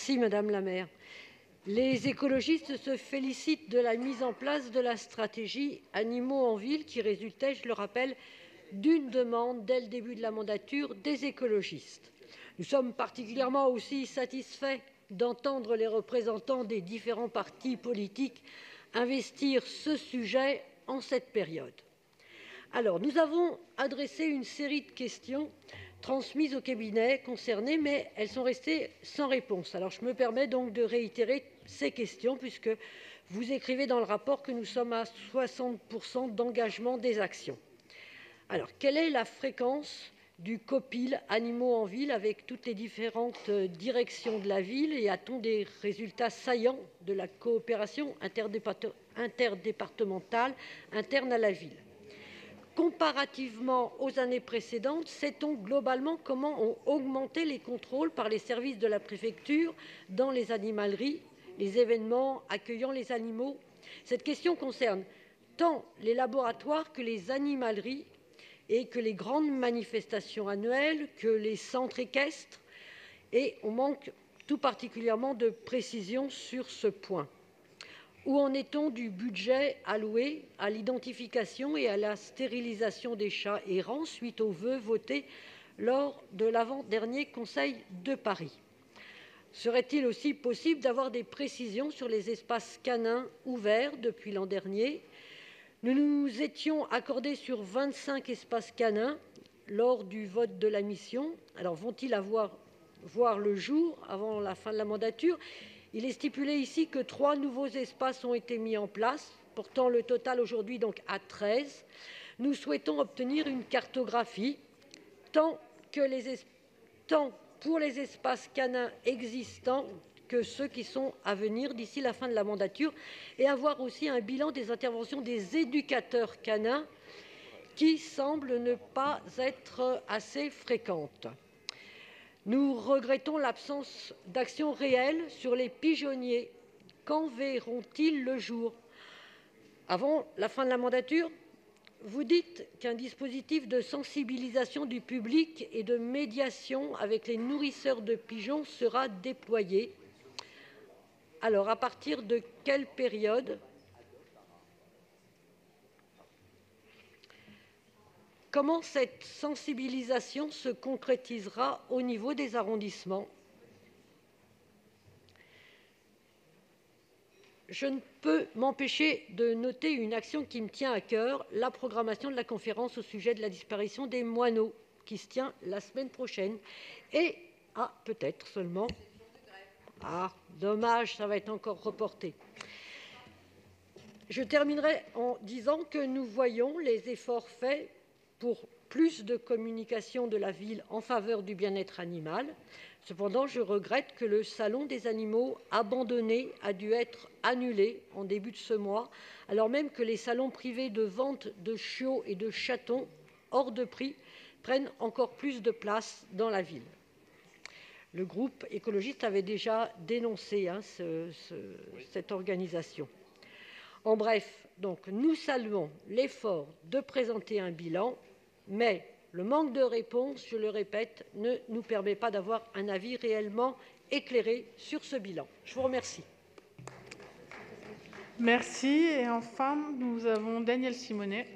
Merci Madame la maire. Les écologistes se félicitent de la mise en place de la stratégie Animaux en ville qui résultait, je le rappelle, d'une demande dès le début de la mandature des écologistes. Nous sommes particulièrement aussi satisfaits d'entendre les représentants des différents partis politiques investir ce sujet en cette période. Alors, nous avons adressé une série de questions transmises au cabinet concerné, mais elles sont restées sans réponse. Alors, je me permets donc de réitérer ces questions, puisque vous écrivez dans le rapport que nous sommes à 60% d'engagement des actions. Alors, quelle est la fréquence du COPIL Animaux en ville avec toutes les différentes directions de la ville et a-t-on des résultats saillants de la coopération interdépartementale interne à la ville? Comparativement aux années précédentes, sait-on globalement comment ont augmenté les contrôles par les services de la préfecture dans les animaleries, les événements accueillant les animaux? Cette question concerne tant les laboratoires que les animaleries et que les grandes manifestations annuelles, que les centres équestres, et on manque tout particulièrement de précision sur ce point. Où en est-on du budget alloué à l'identification et à la stérilisation des chats errants suite aux vœux votés lors de l'avant-dernier Conseil de Paris? Serait-il aussi possible d'avoir des précisions sur les espaces canins ouverts depuis l'an dernier? Nous nous étions accordés sur 25 espaces canins lors du vote de la mission. Alors vont-ils voir le jour avant la fin de la mandature? Il est stipulé ici que 3 nouveaux espaces ont été mis en place, portant le total aujourd'hui donc à 13. Nous souhaitons obtenir une cartographie tant pour les espaces canins existants que ceux qui sont à venir d'ici la fin de la mandature, et avoir aussi un bilan des interventions des éducateurs canins qui semblent ne pas être assez fréquentes. Nous regrettons l'absence d'action réelle sur les pigeonniers. Quand verront-ils le jour? Avant la fin de la mandature? Vous dites qu'un dispositif de sensibilisation du public et de médiation avec les nourrisseurs de pigeons sera déployé. Alors, à partir de quelle période? Comment cette sensibilisation se concrétisera au niveau des arrondissements? Je ne peux m'empêcher de noter une action qui me tient à cœur, la programmation de la conférence au sujet de la disparition des moineaux, qui se tient la semaine prochaine. Et, peut-être seulement... dommage, ça va être encore reporté. Je terminerai en disant que nous voyons les efforts faits pour plus de communication de la ville en faveur du bien-être animal. Cependant, je regrette que le salon des animaux abandonné a dû être annulé en début de ce mois, alors même que les salons privés de vente de chiots et de chatons hors de prix prennent encore plus de place dans la ville. Le groupe écologiste avait déjà dénoncé cette organisation. En bref, donc, nous saluons l'effort de présenter un bilan, mais le manque de réponse, je le répète, ne nous permet pas d'avoir un avis réellement éclairé sur ce bilan. Je vous remercie. Merci. Et enfin, nous avons Daniel Simonet.